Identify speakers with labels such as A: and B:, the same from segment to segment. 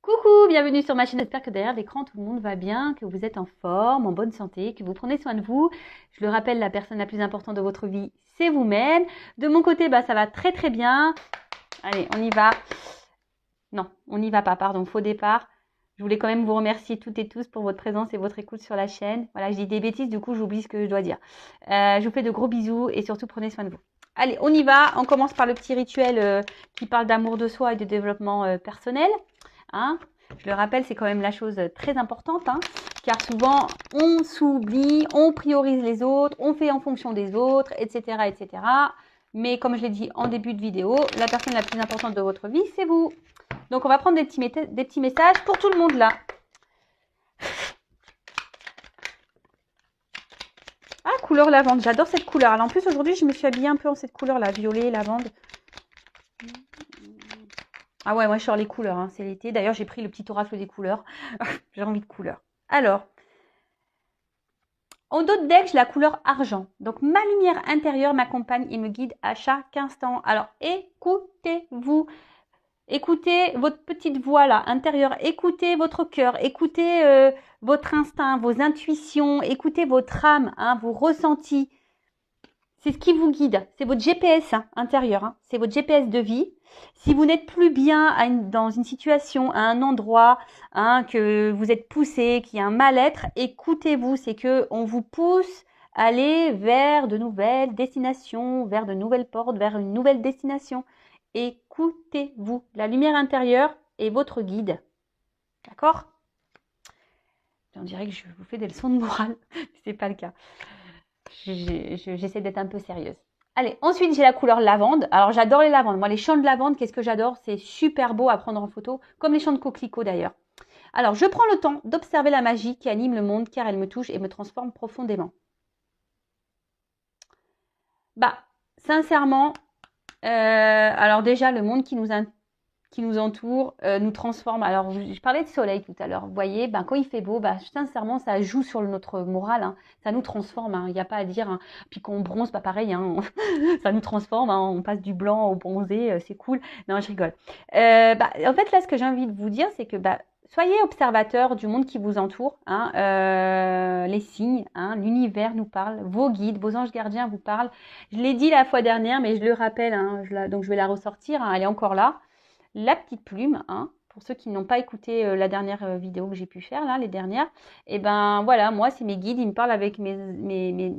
A: Coucou, bienvenue sur ma chaîne. J'espère que derrière l'écran, tout le monde va bien, que vous êtes en forme, en bonne santé, que vous prenez soin de vous. Je le rappelle, la personne la plus importante de votre vie, c'est vous-même. De mon côté, ça va très très bien. Allez, on y va. Non, on n'y va pas, pardon, faux départ. Je voulais quand même vous remercier toutes et tous pour votre présence et votre écoute sur la chaîne. Voilà, je dis des bêtises, du coup, j'oublie ce que je dois dire. Je vous fais de gros bisous et surtout, prenez soin de vous. Allez, on y va. On commence par le petit rituel qui parle d'amour de soi et de développement personnel. Hein, je le rappelle, c'est quand même la chose très importante, hein, car souvent on s'oublie, on priorise les autres, on fait en fonction des autres, etc., etc. Mais comme je l'ai dit en début de vidéo, la personne la plus importante de votre vie, c'est vous. Donc on va prendre des petits messages pour tout le monde là. Ah, couleur lavande, j'adore cette couleur. Alors en plus aujourd'hui, je me suis habillée un peu en cette couleur là, violet, lavande. Ah ouais, moi je sors les couleurs, hein, c'est l'été. D'ailleurs, j'ai pris le petit oracle des couleurs. J'ai envie de couleurs. Alors, en dos de deck, j'ai la couleur argent. Donc, ma lumière intérieure m'accompagne et me guide à chaque instant. Alors, écoutez-vous. Écoutez votre petite voix là, intérieure. Écoutez votre cœur. Écoutez votre instinct, vos intuitions. Écoutez votre âme, hein, vos ressentis. C'est ce qui vous guide. C'est votre GPS intérieur. Hein. C'est votre GPS de vie. Si vous n'êtes plus bien dans une situation, à un endroit, hein, que vous êtes poussé, qu'il y a un mal-être, écoutez-vous. C'est que on vous pousse à aller vers de nouvelles destinations, vers de nouvelles portes, vers une nouvelle destination. Écoutez-vous. La lumière intérieure est votre guide. D'accord? On dirait que je vous fais des leçons de morale. C'est pas le cas. J'essaie d'être un peu sérieuse. Allez, ensuite j'ai la couleur lavande. Alors j'adore les lavandes. Moi les champs de lavande, qu'est-ce que j'adore? C'est super beau à prendre en photo, comme les champs de coquelicots d'ailleurs. Alors je prends le temps d'observer la magie qui anime le monde car elle me touche et me transforme profondément. Sincèrement, alors déjà le monde qui nous entoure, nous transforme. Alors, je parlais de soleil tout à l'heure. Vous voyez, quand il fait beau, sincèrement, ça joue sur notre morale. Hein. Ça nous transforme. Il n'y a pas à dire. Hein. Puis quand on bronze, pas pareil. Hein. Ça nous transforme. Hein. On passe du blanc au bronzé. C'est cool. Non, je rigole. En fait, là, ce que j'ai envie de vous dire, c'est que soyez observateurs du monde qui vous entoure. Hein. Les signes, hein. L'univers nous parle. Vos guides, vos anges gardiens vous parlent. Je l'ai dit la fois dernière, mais je le rappelle. Hein. Donc, je vais la ressortir. Hein. Elle est encore là. La petite plume, hein, pour ceux qui n'ont pas écouté la dernière vidéo que j'ai pu faire, là, les dernières, et voilà, moi, c'est mes guides, ils me parlent avec mes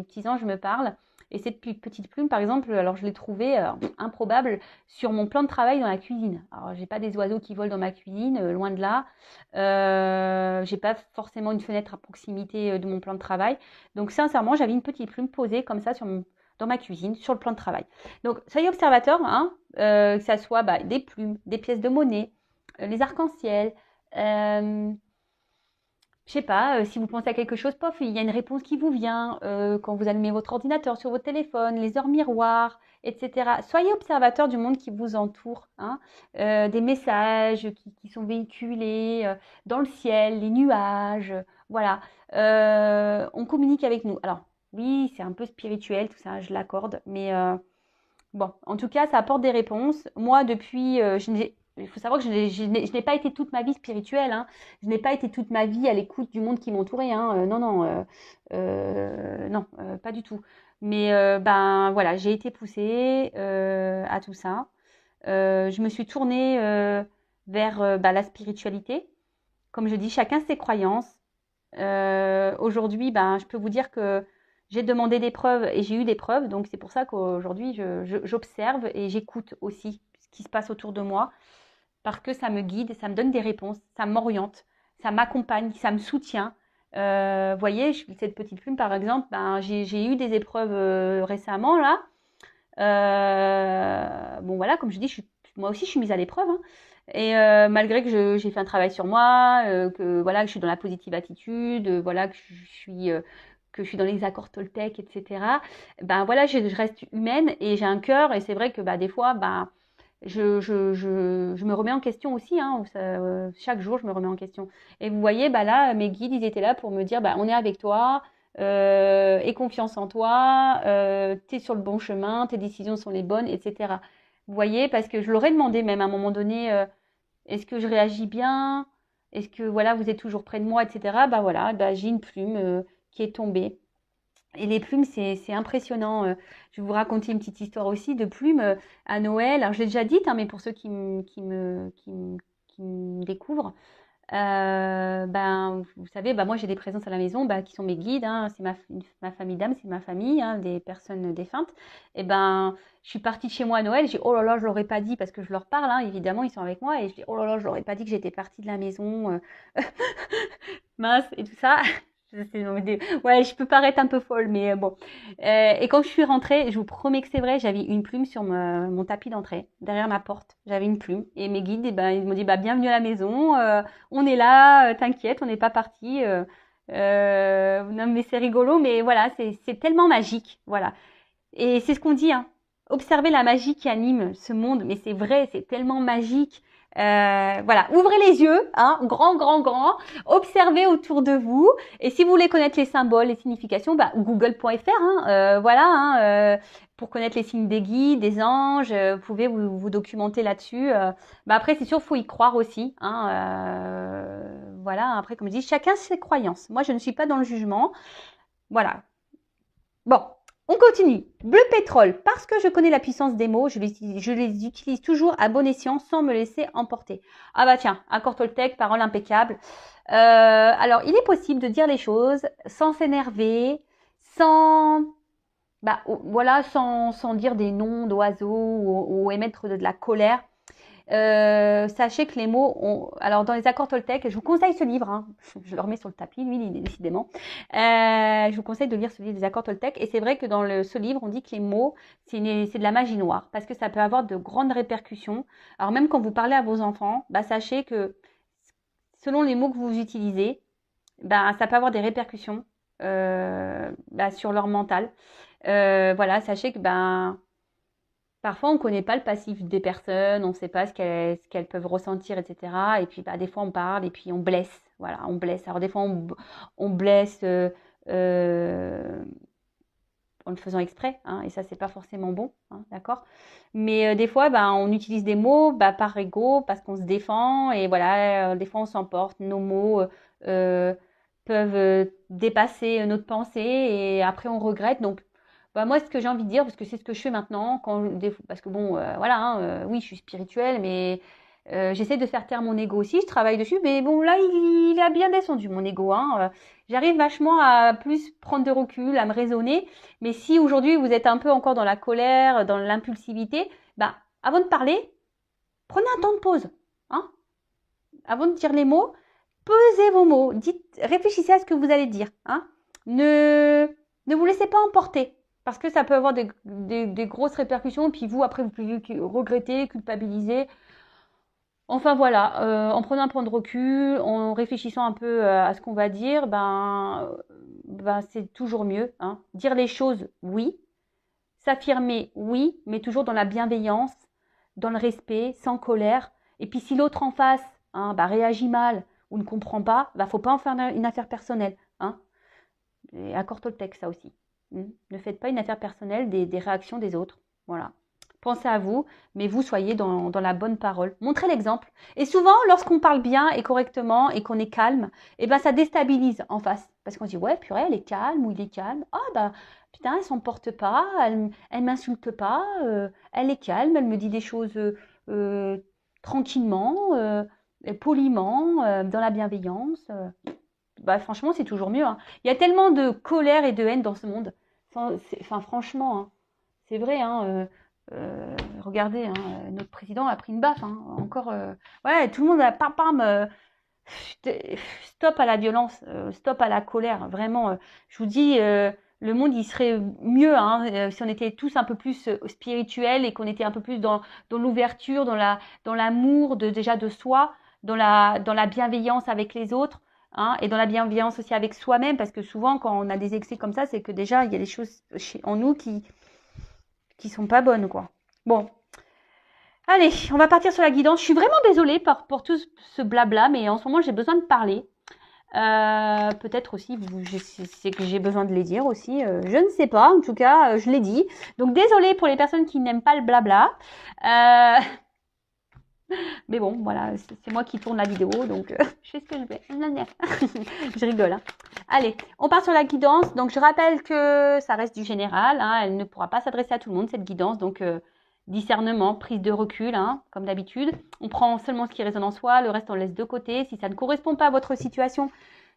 A: petits anges, me parlent. Et cette petite plume, par exemple, alors je l'ai trouvée improbable sur mon plan de travail dans la cuisine. Alors, j'ai pas des oiseaux qui volent dans ma cuisine, loin de là. J'ai pas forcément une fenêtre à proximité de mon plan de travail. Donc, sincèrement, j'avais une petite plume posée comme ça dans ma cuisine, sur le plan de travail. Donc, soyez observateurs, hein, que ça soit des plumes, des pièces de monnaie, les arcs-en-ciel. Je sais pas, si vous pensez à quelque chose, pof, il y a une réponse qui vous vient quand vous allumez votre ordinateur sur votre téléphone, les heures miroirs, etc. Soyez observateurs du monde qui vous entoure, hein, des messages qui sont véhiculés dans le ciel, les nuages, voilà. On communique avec nous. Alors, oui, c'est un peu spirituel, tout ça, je l'accorde, mais bon, en tout cas, ça apporte des réponses. Moi, depuis, il faut savoir que je n'ai pas été toute ma vie spirituelle. Hein. Je n'ai pas été toute ma vie à l'écoute du monde qui m'entourait. Hein. Non, pas du tout. Mais voilà, j'ai été poussée à tout ça. Je me suis tournée vers la spiritualité. Comme je dis, chacun ses croyances. Aujourd'hui, je peux vous dire que j'ai demandé des preuves et j'ai eu des preuves. Donc, c'est pour ça qu'aujourd'hui, j'observe et j'écoute aussi ce qui se passe autour de moi parce que ça me guide, ça me donne des réponses, ça m'oriente, ça m'accompagne, ça me soutient. Vous voyez, cette petite plume, par exemple, j'ai eu des épreuves récemment, là. Bon, voilà, comme je dis, moi aussi, je suis mise à l'épreuve. Hein. Et malgré que j'ai fait un travail sur moi, que voilà, que je suis dans la positive attitude, voilà, que je suis dans les accords Toltec, etc. Voilà, je reste humaine et j'ai un cœur et c'est vrai que des fois, je me remets en question aussi. Hein, chaque jour, je me remets en question. Et vous voyez, là, mes guides, ils étaient là pour me dire, on est avec toi. Aie confiance en toi, tu es sur le bon chemin, tes décisions sont les bonnes, etc. Vous voyez, parce que je leur ai demandé même à un moment donné, Est-ce que je réagis bien? Est-ce que voilà, vous êtes toujours près de moi, etc. Bah voilà, bah, j'ai une plume qui est tombée. Et les plumes, c'est impressionnant. Je vais vous raconter une petite histoire aussi de plumes à Noël. Alors, je l'ai déjà dite, hein, mais pour ceux qui me découvrent, ben, vous savez, ben, moi, j'ai des présences à la maison ben, qui sont mes guides. Hein, c'est ma famille d'âme, c'est ma famille, hein, des personnes défuntes. Et ben, je suis partie de chez moi à Noël. J'ai oh là là, je l'aurais pas dit parce que je leur parle. Hein, évidemment, ils sont avec moi. Et je dis oh là là, je l'aurais pas dit que j'étais partie de la maison. Mince et tout ça. Ouais, je peux paraître un peu folle, mais bon. Et quand je suis rentrée, je vous promets que c'est vrai, j'avais une plume sur mon tapis d'entrée, derrière ma porte. J'avais une plume. Et mes guides, eh ben, ils m'ont dit, bah, bienvenue à la maison, on est là, t'inquiète, on n'est pas parti. Non, mais c'est rigolo, mais voilà, c'est tellement magique. Voilà. Et c'est ce qu'on dit, hein. Observez la magie qui anime ce monde, mais c'est vrai, c'est tellement magique. Voilà, ouvrez les yeux, hein, grand, grand, grand, observez autour de vous. Et si vous voulez connaître les symboles, les significations, bah, google.fr, hein, voilà, hein, pour connaître les signes des guides, des anges, vous pouvez vous documenter là-dessus. Bah après, c'est sûr, faut y croire aussi. Hein, voilà, après, comme je dis, chacun ses croyances. Moi, je ne suis pas dans le jugement. Voilà. Bon, on continue. Bleu pétrole, parce que je connais la puissance des mots, je les utilise toujours à bon escient sans me laisser emporter. Ah bah tiens, accord Toltec, parole impeccable. Alors, il est possible de dire les choses sans s'énerver, sans, bah, voilà, sans dire des noms d'oiseaux ou émettre de la colère. Sachez que les mots ont... Alors, dans les accords Toltec, je vous conseille ce livre. Hein, je le remets sur le tapis, lui, décidément. Je vous conseille de lire ce livre des accords Toltec. Et c'est vrai que dans ce livre, on dit que les mots, c'est de la magie noire. Parce que ça peut avoir de grandes répercussions. Alors, même quand vous parlez à vos enfants, bah, sachez que selon les mots que vous utilisez, bah, ça peut avoir des répercussions bah, sur leur mental. Voilà, sachez que... ben parfois, on ne connaît pas le passif des personnes, on ne sait pas ce qu'elles peuvent ressentir, etc. Et puis, bah, des fois, on parle et puis on blesse. Voilà, on blesse. Alors, des fois, on blesse euh, en le faisant exprès, hein, et ça, c'est pas forcément bon, hein, d'accord? Mais des fois, bah, on utilise des mots bah, par ego, parce qu'on se défend, et voilà, des fois, on s'emporte. Nos mots peuvent dépasser notre pensée, et après, on regrette. Donc, bah, moi, ce que j'ai envie de dire, parce que c'est ce que je fais maintenant, parce que bon, voilà, hein, oui, je suis spirituelle, mais j'essaie de faire taire mon ego aussi, je travaille dessus, mais bon, là, il a bien descendu, mon ego, hein. J'arrive vachement à plus prendre de recul, à me raisonner, mais si aujourd'hui, vous êtes un peu encore dans la colère, dans l'impulsivité, bah, avant de parler, prenez un temps de pause, hein. Avant de dire les mots, pesez vos mots, réfléchissez à ce que vous allez dire, hein. Ne vous laissez pas emporter. Parce que ça peut avoir des grosses répercussions, puis vous, après, vous pouvez regretter, culpabiliser. Enfin voilà, en prenant un point de recul, en réfléchissant un peu à ce qu'on va dire, ben c'est toujours mieux. Hein. Dire les choses, oui. S'affirmer, oui, mais toujours dans la bienveillance, dans le respect, sans colère. Et puis si l'autre en face hein, bah, réagit mal ou ne comprend pas, bah, faut pas en faire une affaire personnelle. Hein. Et accord Toltec, ça aussi. Ne faites pas une affaire personnelle des réactions des autres. Voilà. Pensez à vous, mais vous soyez dans la bonne parole. Montrez l'exemple. Et souvent, lorsqu'on parle bien et correctement et qu'on est calme, eh ben, ça déstabilise en face. Parce qu'on se dit, ouais, purée, elle est calme ou il est calme. Ah, bah, putain, elle s'en porte pas, elle m'insulte pas, elle est calme, elle me dit des choses tranquillement, poliment, dans la bienveillance. Bah, franchement, c'est toujours mieux. Hein. Il y a tellement de colère et de haine dans ce monde. Enfin, franchement, hein, c'est vrai. Hein, regardez, hein, notre président a pris une baffe. Hein, encore, ouais, tout le monde a pam pam. Stop à la violence, stop à la colère. Vraiment, je vous dis, le monde il serait mieux hein, si on était tous un peu plus spirituels et qu'on était un peu plus dans l'ouverture, dans l'amour déjà de soi, dans la bienveillance avec les autres. Hein, et dans la bienveillance aussi avec soi-même, parce que souvent quand on a des excès comme ça, c'est que déjà il y a des choses en nous qui sont pas bonnes quoi. Bon, allez, on va partir sur la guidance. Je suis vraiment désolée pour tout ce blabla, mais en ce moment j'ai besoin de parler. Peut-être aussi, c'est que j'ai besoin de les dire aussi. Je ne sais pas, en tout cas, je l'ai dit. Donc désolée pour les personnes qui n'aiment pas le blabla. Mais bon, voilà, c'est moi qui tourne la vidéo, donc je fais ce que je vais. Je rigole. Hein. Allez, on part sur la guidance. Donc, je rappelle que ça reste du général. Hein, elle ne pourra pas s'adresser à tout le monde, cette guidance. Donc, discernement, prise de recul, hein, comme d'habitude. On prend seulement ce qui résonne en soi. Le reste, on laisse de côté. Si ça ne correspond pas à votre situation,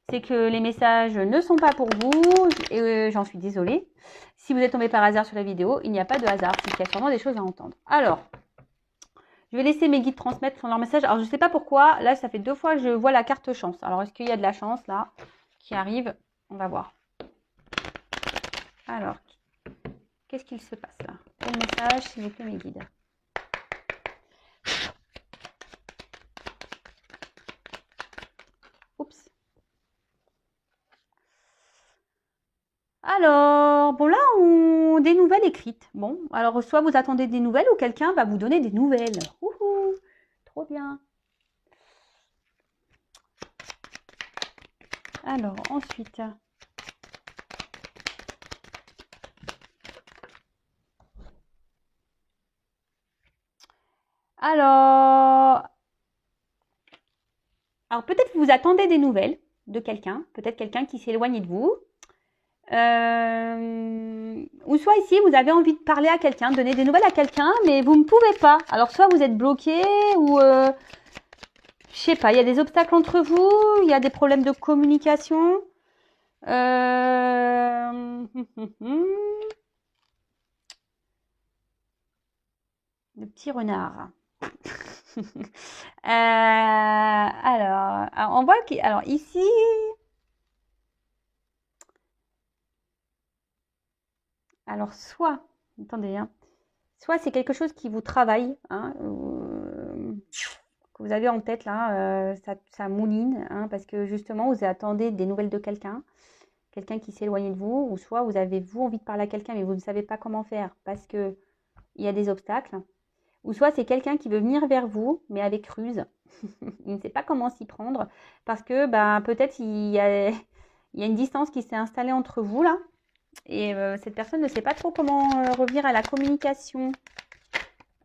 A: c'est que les messages ne sont pas pour vous. Et j'en suis désolée. Si vous êtes tombé par hasard sur la vidéo, il n'y a pas de hasard. C'est qu'il y a sûrement des choses à entendre. Alors, je vais laisser mes guides transmettre leur message. Alors, je ne sais pas pourquoi. Là, ça fait 2 fois que je vois la carte chance. Alors, est-ce qu'il y a de la chance, là, qui arrive? On va voir. Alors, qu'est-ce qu'il se passe, là? Quel message, s'il vous plaît, mes guides? Oups. Alors, bon, là, des nouvelles écrites. Bon, alors, soit vous attendez des nouvelles ou quelqu'un va vous donner des nouvelles. Ouhou, trop bien. Alors, ensuite... Alors peut-être vous attendez des nouvelles de quelqu'un, peut-être quelqu'un qui s'est éloigné de vous. Ou soit ici, vous avez envie de parler à quelqu'un, donner des nouvelles à quelqu'un, mais vous ne pouvez pas. Alors soit vous êtes bloqué, ou je sais pas, il y a des obstacles entre vous, il y a des problèmes de communication. Le petit renard. Alors, on voit que, alors ici, alors soit, attendez, hein, soit c'est quelque chose qui vous travaille, hein, que vous avez en tête là, ça mouline, hein, parce que justement vous attendez des nouvelles de quelqu'un qui s'est éloigné de vous, ou soit vous avez vous envie de parler à quelqu'un mais vous ne savez pas comment faire parce que il y a des obstacles, ou soit c'est quelqu'un qui veut venir vers vous mais avec ruse. Il ne sait pas comment s'y prendre parce que peut-être il y a une distance qui s'est installée entre vous là, et cette personne ne sait pas trop comment revenir à la communication.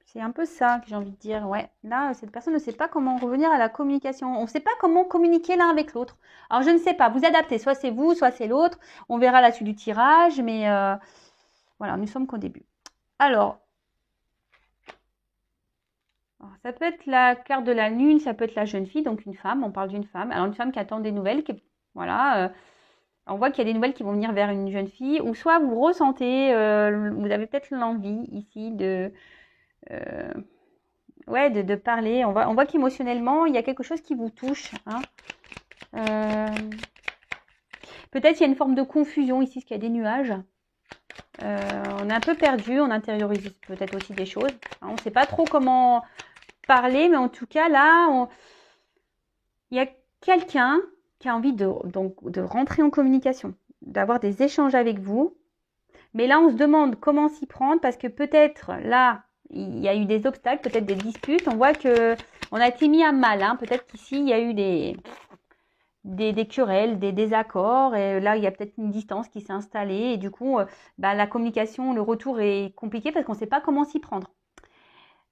A: C'est un peu ça que j'ai envie de dire. Ouais, là, cette personne ne sait pas comment revenir à la communication. On ne sait pas comment communiquer l'un avec l'autre. Alors, je ne sais pas. Vous adaptez. Soit c'est vous, soit c'est l'autre. On verra la suite du tirage. Mais voilà, nous sommes qu'au début. Alors, ça peut être la carte de la lune. Ça peut être la jeune fille, donc une femme. On parle d'une femme. Alors, une femme qui attend des nouvelles. Voilà. On voit qu'il y a des nouvelles qui vont venir vers une jeune fille. Ou soit vous ressentez, vous avez peut-être l'envie ici de... ouais, de parler. On voit qu'émotionnellement, il y a quelque chose qui vous touche. Hein. Peut-être il y a une forme de confusion ici, parce qu'il y a des nuages. On est un peu perdu, on intériorise peut-être aussi des choses. Hein, on ne sait pas trop comment parler, mais en tout cas, là, il y a quelqu'un qui a envie de rentrer en communication, d'avoir des échanges avec vous. Mais là, on se demande comment s'y prendre, parce que peut-être, là, il y a eu des obstacles, peut-être des disputes. On voit que on a été mis à mal. Hein. Peut-être qu'ici, il y a eu des querelles, des désaccords. Et là, il y a peut-être une distance qui s'est installée. Et du coup, la communication, le retour est compliqué parce qu'on ne sait pas comment s'y prendre.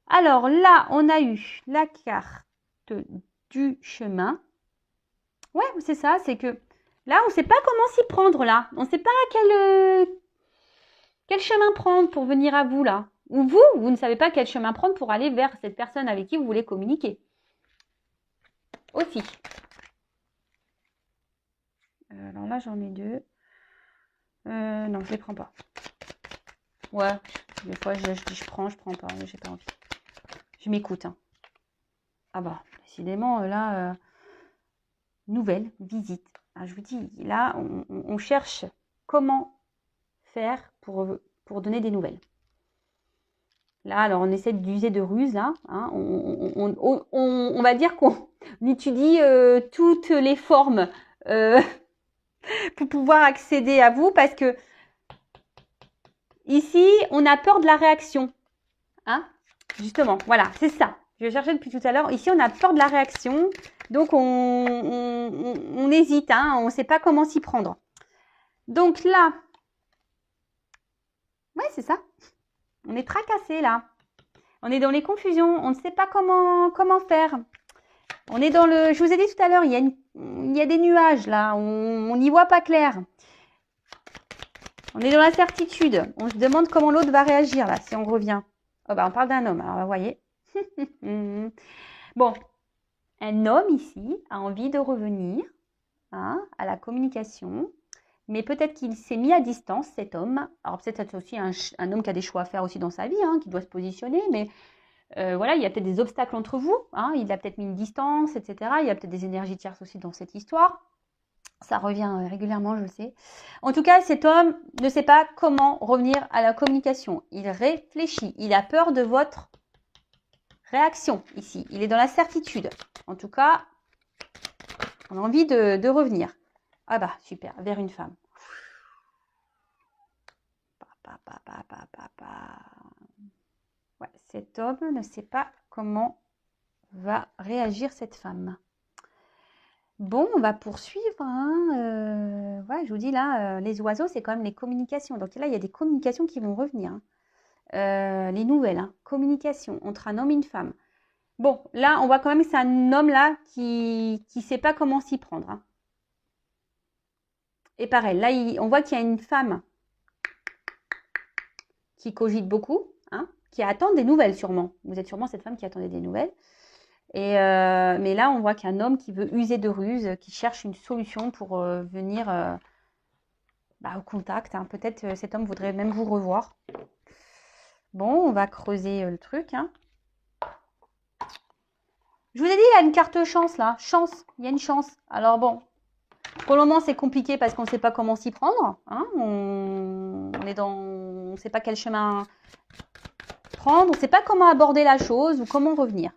A: Alors là, on a eu la carte du chemin. Ouais, c'est ça. C'est que là, on ne sait pas comment s'y prendre là. On ne sait pas quel chemin prendre pour venir à vous là. Ou vous ne savez pas quel chemin prendre pour aller vers cette personne avec qui vous voulez communiquer. Aussi. Alors là, j'en ai 2. Non, je les prends pas. Ouais, des fois, je dis je prends pas, mais j'ai pas envie. Je m'écoute. Hein. Ah bah, décidément, là, nouvelle, visite. Ah, je vous dis, là, on cherche comment faire pour donner des nouvelles. Là, alors on essaie d'user de ruse, là. Hein, on va dire qu'on étudie toutes les formes pour pouvoir accéder à vous, parce que ici, on a peur de la réaction. Hein, justement, voilà, c'est ça. Je cherchais depuis tout à l'heure. Ici, on a peur de la réaction, donc on hésite, hein, on ne sait pas comment s'y prendre. Donc là, ouais, c'est ça. On est tracassé là. On est dans les confusions. On ne sait pas comment faire. On est dans le... Je vous ai dit tout à l'heure, il y a des nuages là. On n'y voit pas clair. On est dans l'incertitude. On se demande comment l'autre va réagir là, si on revient. Oh bah on parle d'un homme. Alors vous voyez. Bon, un homme ici a envie de revenir à la communication. Mais peut-être qu'il s'est mis à distance, cet homme. Alors peut-être c'est aussi un homme qui a des choix à faire aussi dans sa vie, qui doit se positionner. Mais voilà, il y a peut-être des obstacles entre vous. Il a peut-être mis une distance, etc. Il y a peut-être des énergies tierces aussi dans cette histoire. Ça revient régulièrement, je le sais. En tout cas, cet homme ne sait pas comment revenir à la communication. Il réfléchit. Il a peur de votre réaction ici. Il est dans la certitude. En tout cas, on a envie de revenir. Ah bah, super, vers une femme. Ouais, cet homme ne sait pas comment va réagir cette femme. Bon, on va poursuivre. Ouais, je vous dis là, les oiseaux, c'est quand même les communications. Donc là, il y a des communications qui vont revenir. Les nouvelles, communication entre un homme et une femme. Bon, là, on voit quand même que c'est un homme là qui ne sait pas comment s'y prendre. Et pareil, là, on voit qu'il y a une femme qui cogite beaucoup, qui attend des nouvelles sûrement. Vous êtes sûrement cette femme qui attendait des nouvelles. Mais là, on voit qu'il y a un homme qui veut user de ruse, qui cherche une solution pour venir au contact. Peut-être cet homme voudrait même vous revoir. Bon, on va creuser le truc. Je vous ai dit, il y a une carte chance là. Chance, il y a une chance. Alors bon, pour le moment, c'est compliqué parce qu'on ne sait pas comment s'y prendre. On ne sait pas quel chemin prendre. On ne sait pas comment aborder la chose ou comment revenir.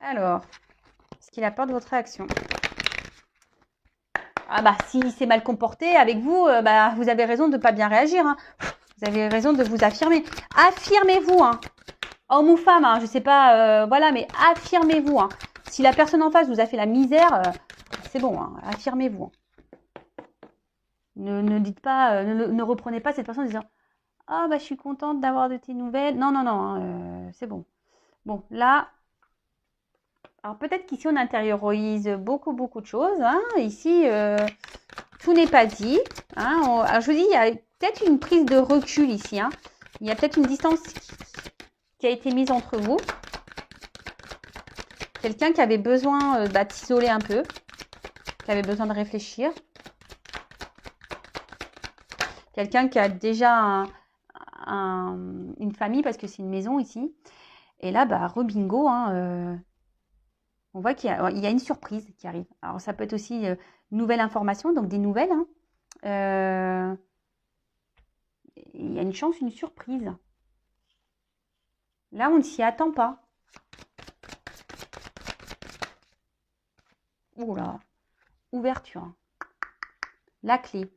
A: Alors, est-ce qu'il a peur de votre réaction? Ah bah, s'il s'est mal comporté avec vous, vous avez raison de ne pas bien réagir. Vous avez raison de vous affirmer. Affirmez-vous, homme ou femme, je ne sais pas, voilà, mais affirmez-vous. Si la personne en face vous a fait la misère, c'est bon, affirmez-vous. Ne dites pas, ne reprenez pas cette personne en disant « Ah, je suis contente d'avoir de tes nouvelles. » Non, non, non, c'est bon. Bon, là, alors peut-être qu'ici, on intériorise beaucoup, beaucoup de choses. Ici, tout n'est pas dit. Alors, je vous dis, il y a peut-être une prise de recul ici. Il y a peut-être une distance qui a été mise entre vous. Quelqu'un qui avait besoin de s'isoler un peu, qui avait besoin de réfléchir. Quelqu'un qui a déjà une famille, parce que c'est une maison ici. Et là, rebingo, on voit qu'il y a une surprise qui arrive. Alors, ça peut être aussi une nouvelle information, donc des nouvelles. Il y a une chance, une surprise. Là, on ne s'y attend pas. Oula, ouverture. La clé.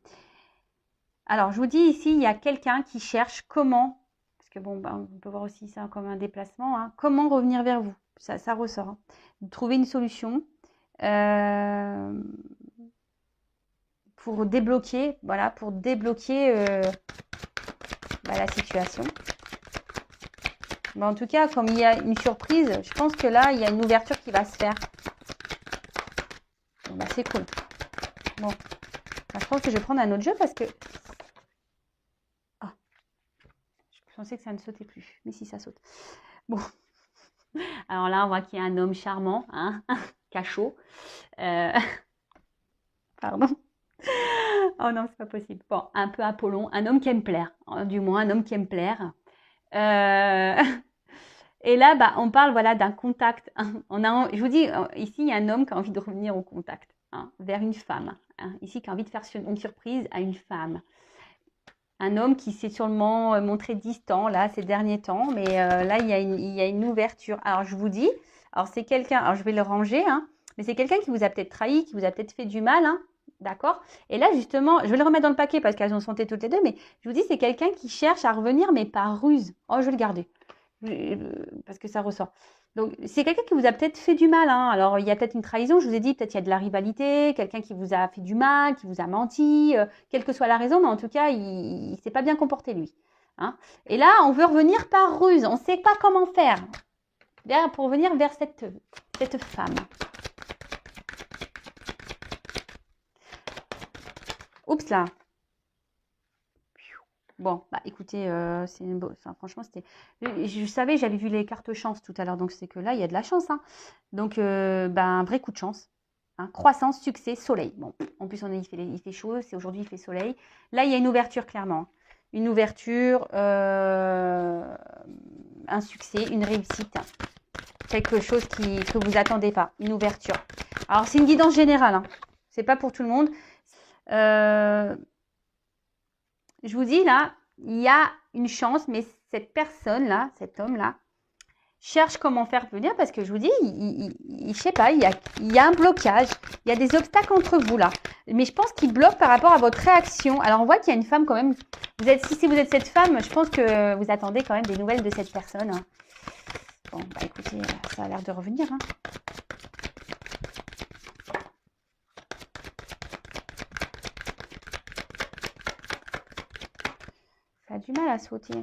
A: Alors, je vous dis ici, il y a quelqu'un qui cherche comment, parce que bon, on peut voir aussi ça comme un déplacement, comment revenir vers vous. Ça ressort. Trouver une solution pour débloquer, voilà, la situation. Mais en tout cas, comme il y a une surprise, je pense que là, il y a une ouverture qui va se faire. Bon, c'est cool. Bon, je pense que je vais prendre un autre jeu parce que... Je pensais que ça ne sautait plus, mais si, ça saute. Bon. Alors là, on voit qu'il y a un homme charmant, cachot. Pardon. Oh non, c'est pas possible. Bon, un peu Apollon, un homme qui aime plaire. Du moins, un homme qui aime plaire. Et là, on parle d'un contact. Je vous dis, ici, il y a un homme qui a envie de revenir au contact, vers une femme. Ici, qui a envie de faire une surprise à une femme. Un homme qui s'est sûrement montré distant là ces derniers temps, mais là il y a une ouverture. Alors je vous dis, alors c'est quelqu'un, alors je vais le ranger, mais c'est quelqu'un qui vous a peut-être trahi, qui vous a peut-être fait du mal, d'accord? Et là justement, je vais le remettre dans le paquet parce qu'elles ont santé toutes les deux, mais je vous dis c'est quelqu'un qui cherche à revenir mais par ruse. Oh je vais le garder parce que ça ressort. Donc, c'est quelqu'un qui vous a peut-être fait du mal, hein. Alors, il y a peut-être une trahison, je vous ai dit, peut-être il y a de la rivalité, quelqu'un qui vous a fait du mal, qui vous a menti, quelle que soit la raison, mais en tout cas, il ne s'est pas bien comporté, lui. Hein. Et là, on veut revenir par ruse, on ne sait pas comment faire pour revenir vers cette femme. Oups là. Bon, bah écoutez, franchement, c'était. Je savais, j'avais vu les cartes chance tout à l'heure, donc c'est que là, il y a de la chance. Hein. Donc, un vrai coup de chance. Hein. Croissance, succès, soleil. Bon, en plus, il fait chaud, c'est aujourd'hui, il fait soleil. Là, il y a une ouverture, clairement. Une ouverture, un succès, une réussite. Quelque chose que vous attendez pas. Une ouverture. Alors, c'est une guidance générale. Hein. C'est pas pour tout le monde. Je vous dis là, il y a une chance, mais cette personne-là, cet homme-là, cherche comment faire venir parce que je vous dis, je sais pas, il y a un blocage, il y a des obstacles entre vous là. Mais je pense qu'il bloque par rapport à votre réaction. Alors on voit qu'il y a une femme quand même. Si vous êtes cette femme, je pense que vous attendez quand même des nouvelles de cette personne. Hein. Bon, bah écoutez, ça a l'air de revenir. Hein. Ça a du mal à sauter.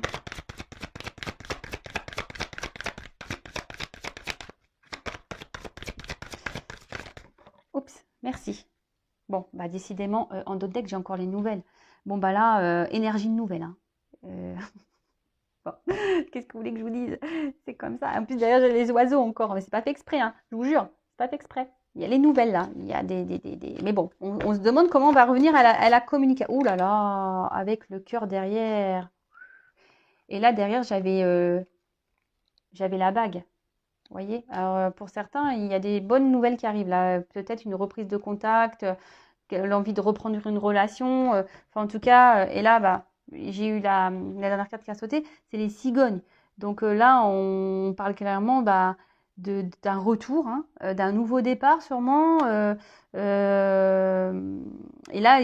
A: Oups, merci. Bon, bah décidément, en d'autres decks, j'ai encore les nouvelles. Bon, bah là, énergie de nouvelles. Hein. Bon. Qu'est-ce que vous voulez que je vous dise? C'est comme ça. En plus, derrière, j'ai les oiseaux encore. Mais c'est pas fait exprès, hein. Je vous jure. C'est pas fait exprès. Il y a les nouvelles, là. Il y a des... Mais bon, on se demande comment on va revenir à la communication. Ouh là là, avec le cœur derrière. Et là, derrière, j'avais la bague. Vous voyez? Alors, pour certains, il y a des bonnes nouvelles qui arrivent là. Peut-être une reprise de contact, l'envie de reprendre une relation. Enfin, en tout cas, et là, bah, j'ai eu la dernière carte qui a sauté, c'est les cigognes. Donc là, on parle clairement bah, d'un retour, hein, d'un nouveau départ sûrement. Et là,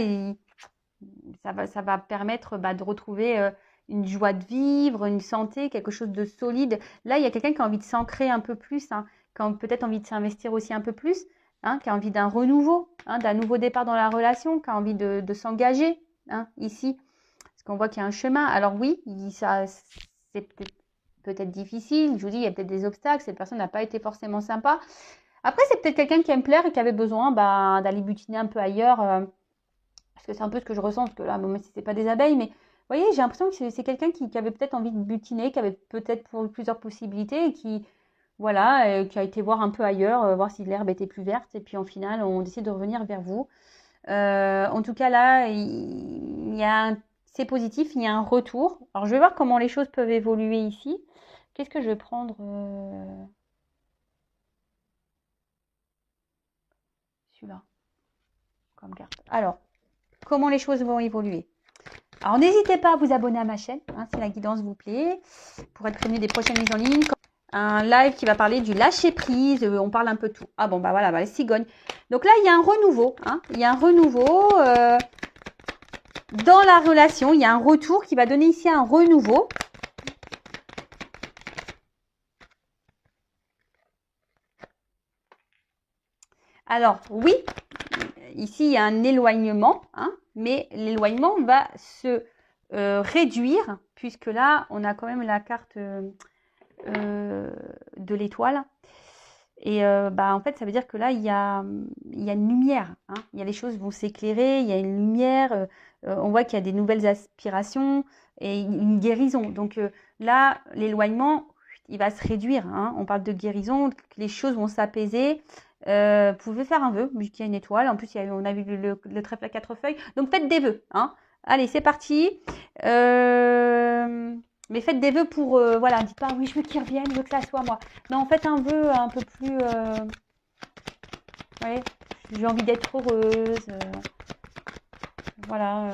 A: ça va permettre bah, de retrouver une joie de vivre, une santé, quelque chose de solide. Là, il y a quelqu'un qui a envie de s'ancrer un peu plus, hein, qui a peut-être envie de s'investir aussi un peu plus, hein, qui a envie d'un renouveau, hein, d'un nouveau départ dans la relation, qui a envie de s'engager hein, ici. Parce qu'on voit qu'il y a un chemin. Alors oui, c'est peut-être difficile. Je vous dis, il y a peut-être des obstacles. Cette personne n'a pas été forcément sympa. Après, c'est peut-être quelqu'un qui aime plaire et qui avait besoin bah, d'aller butiner un peu ailleurs. Parce que c'est un peu ce que je ressens, parce que là, même si c'est pas des abeilles, mais vous voyez, j'ai l'impression que c'est quelqu'un qui avait peut-être envie de butiner, qui avait peut-être plusieurs possibilités et qui, voilà, qui a été voir un peu ailleurs, voir si l'herbe était plus verte. Et puis en final, on décide de revenir vers vous. En tout cas, là, c'est positif, il y a un retour. Alors, je vais voir comment les choses peuvent évoluer ici. Qu'est-ce que je vais prendre celui-là comme carte. Alors, comment les choses vont évoluer. Alors, n'hésitez pas à vous abonner à ma chaîne, hein, si la guidance vous plaît, pour être prévenu des prochaines mises en ligne. Un live qui va parler du lâcher prise, on parle un peu de tout. Ah bon, bah voilà, bah, les cigognes. Donc là, il y a un renouveau, hein, il y a un renouveau dans la relation, il y a un retour qui va donner ici un renouveau. Alors, oui, ici, il y a un éloignement, hein, mais l'éloignement va se réduire, puisque là, on a quand même la carte de l'étoile. Et bah, en fait, ça veut dire que là, il y a une lumière. Hein. Il y a les choses vont s'éclairer, il y a une lumière. On voit qu'il y a des nouvelles aspirations et une guérison. Donc là, l'éloignement, il va se réduire. Hein. On parle de guérison, les choses vont s'apaiser. Vous pouvez faire un vœu, vu qu'il y a une étoile. En plus, on a vu le trèfle à 4 feuilles. Donc, faites des vœux. Hein. Allez, c'est parti. Mais faites des vœux pour... voilà, dites pas, oui, je veux qu'il revienne, je veux que ça soit moi. Non, faites un vœu un peu plus... ouais, j'ai envie d'être heureuse. Voilà,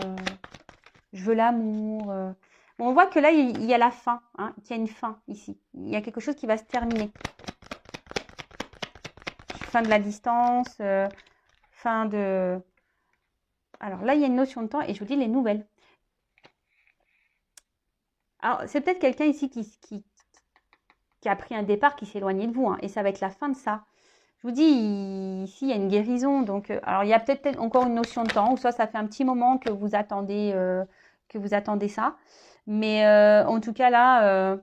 A: je veux l'amour. Bon, on voit que là, il y a la fin, hein, qu'il y a une fin ici. Il y a quelque chose qui va se terminer. Fin de la distance, fin de... Alors là, il y a une notion de temps et je vous dis les nouvelles. Alors, c'est peut-être quelqu'un ici qui a pris un départ, qui s'est éloigné de vous. Hein, et ça va être la fin de ça. Je vous dis, ici, il y a une guérison. Donc, alors, il y a peut-être encore une notion de temps, ou soit ça fait un petit moment que vous attendez ça. Mais en tout cas, là,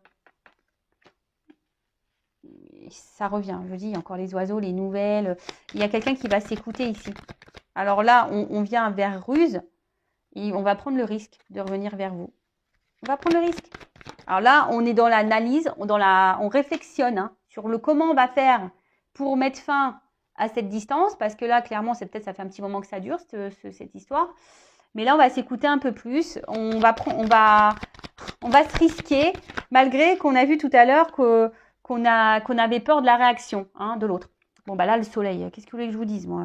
A: ça revient. Je vous dis, il y a encore les oiseaux, les nouvelles. Il y a quelqu'un qui va s'écouter ici. Alors là, on vient vers Ruse et on va prendre le risque de revenir vers vous. On va prendre le risque. Alors là, on est dans l'analyse, on réflexionne hein, sur le comment on va faire pour mettre fin à cette distance, parce que là, clairement, ça fait un petit moment que ça dure, cette histoire. Mais là, on va s'écouter un peu plus. On va se risquer, malgré qu'on a vu tout à l'heure qu'on avait peur de la réaction hein, de l'autre. Bon, bah là, le soleil, qu'est-ce que vous voulez que je vous dise, moi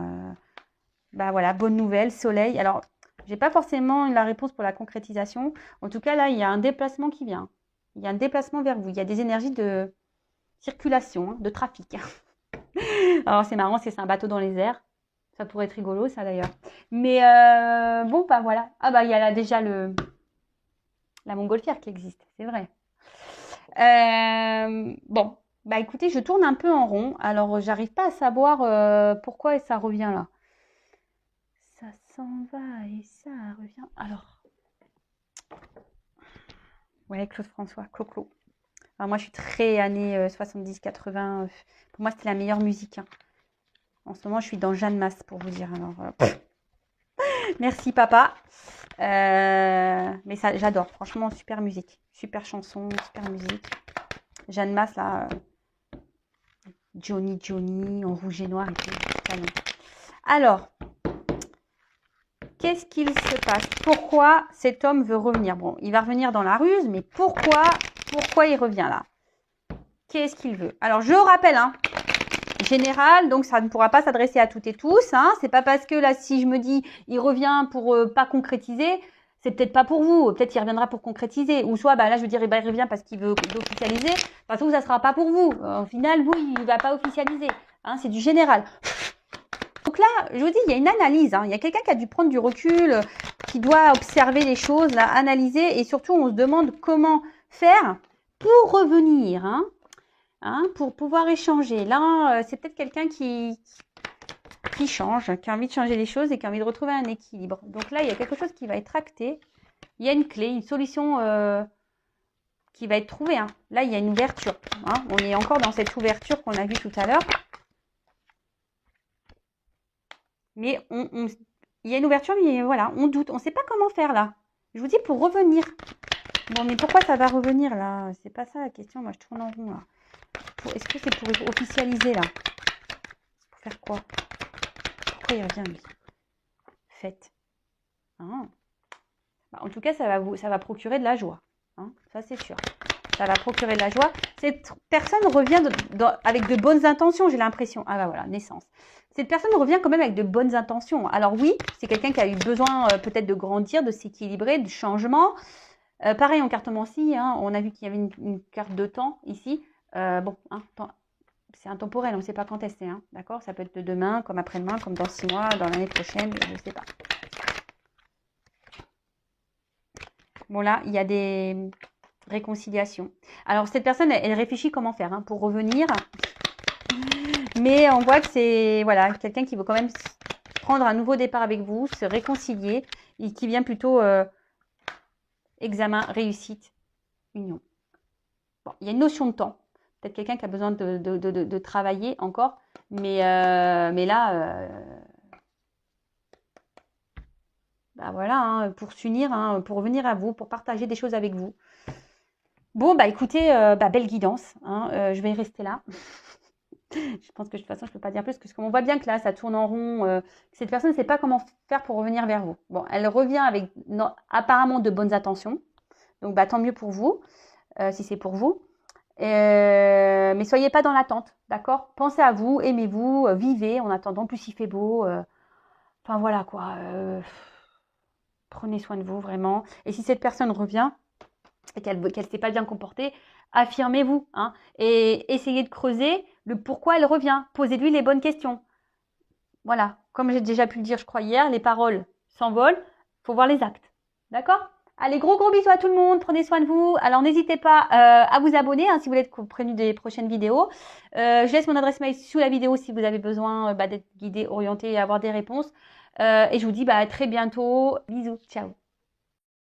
A: bah voilà, bonne nouvelle, soleil. Alors, j'ai pas forcément la réponse pour la concrétisation. En tout cas, là, il y a un déplacement qui vient. Il y a un déplacement vers vous. Il y a des énergies de circulation, hein, de trafic. Alors, c'est marrant, c'est un bateau dans les airs. Ça pourrait être rigolo, ça, d'ailleurs. Mais bon, bah voilà. Ah bah, il y a là déjà la montgolfière qui existe, c'est vrai. Bon, bah écoutez, je tourne un peu en rond. Alors, j'arrive pas à savoir pourquoi ça revient là. Ça s'en va et ça revient. Alors, ouais, Claude François, Clo-Clo. Alors moi, je suis très années 70-80. Pour moi, c'était la meilleure musique. Hein. En ce moment, je suis dans Jeanne Masse, pour vous dire. Alors, merci, papa. Mais ça, j'adore. Franchement, super musique. Super chanson, super musique. Jeanne Masse, là. Johnny, en rouge et noir et tout. Canon. Alors, qu'est-ce qu'il se passe? Pourquoi cet homme veut revenir? Bon, il va revenir dans la ruse, mais pourquoi il revient là? Qu'est-ce qu'il veut? Alors, je rappelle, hein, général, donc ça ne pourra pas s'adresser à toutes et tous. Hein, c'est pas parce que là, si je me dis, il revient pour pas concrétiser, c'est peut-être pas pour vous. Peut-être qu'il reviendra pour concrétiser. Ou soit, bah là, je veux dire, il revient parce qu'il veut officialiser. De toute façon, ça sera pas pour vous. Au final, vous, il va pas officialiser. Hein, c'est du général. Donc là, je vous dis, il y a une analyse. Hein. Il y a quelqu'un qui a dû prendre du recul, qui doit observer les choses, là, analyser. Et surtout, on se demande comment faire pour revenir, hein, pour pouvoir échanger. Là, c'est peut-être quelqu'un qui change, qui a envie de changer les choses et qui a envie de retrouver un équilibre. Donc là, il y a quelque chose qui va être acté. Il y a une clé, une solution qui va être trouvée. Hein. Là, il y a une ouverture. Hein. On est encore dans cette ouverture qu'on a vue tout à l'heure. Mais il y a une ouverture, mais voilà, on doute. On ne sait pas comment faire là. Je vous dis pour revenir. Bon, mais pourquoi ça va revenir là? C'est pas ça la question. Moi, je tourne en rond là. Est-ce que c'est pour officialiser là? Pour faire quoi? Pourquoi il revient lui? Faites. Hein, bah, en tout cas, ça va procurer de la joie. Hein, ça, c'est sûr. Ça va procurer de la joie. Cette personne revient avec de bonnes intentions, j'ai l'impression. Ah bah voilà, naissance. Cette personne revient quand même avec de bonnes intentions. Alors oui, c'est quelqu'un qui a eu besoin peut-être de grandir, de s'équilibrer, de changement. Pareil en cartomancie, hein, on a vu qu'il y avait une carte de temps ici. Bon, hein, c'est intemporel, on ne sait pas quand est-ce, hein, d'accord? Ça peut être demain, comme après-demain, comme dans 6 mois, dans l'année prochaine, je ne sais pas. Bon là, il y a des réconciliations. Alors cette personne, elle réfléchit comment faire hein, pour revenir. Mais on voit que c'est voilà, quelqu'un qui veut quand même prendre un nouveau départ avec vous, se réconcilier, et qui vient plutôt examen, réussite, union. Bon, il y a une notion de temps. Peut-être quelqu'un qui a besoin de travailler encore. Mais là, bah voilà, hein, pour s'unir, hein, pour revenir à vous, pour partager des choses avec vous. Bon, bah écoutez, belle guidance. Hein, je vais rester là. Je pense que de toute façon, je ne peux pas dire plus, parce qu'on voit bien que là, ça tourne en rond. Cette personne ne sait pas comment faire pour revenir vers vous. Bon, elle revient avec apparemment de bonnes intentions. Donc, bah, tant mieux pour vous, si c'est pour vous. Mais soyez pas dans l'attente, d'accord? Pensez à vous, aimez-vous, vivez en attendant. En plus, il fait beau. Enfin, voilà quoi. Prenez soin de vous, vraiment. Et si cette personne revient et qu'elle ne s'est pas bien comportée, affirmez-vous. Hein, et essayez de creuser le pourquoi elle revient. Posez-lui les bonnes questions. Voilà. Comme j'ai déjà pu le dire, je crois, hier, les paroles s'envolent. Il faut voir les actes. D'accord? Allez, gros bisous à tout le monde. Prenez soin de vous. Alors, n'hésitez pas à vous abonner hein, si vous voulez être prévenu des prochaines vidéos. Je laisse mon adresse mail sous la vidéo si vous avez besoin d'être guidé, orienté et avoir des réponses. Et je vous dis à très bientôt. Bisous. Ciao.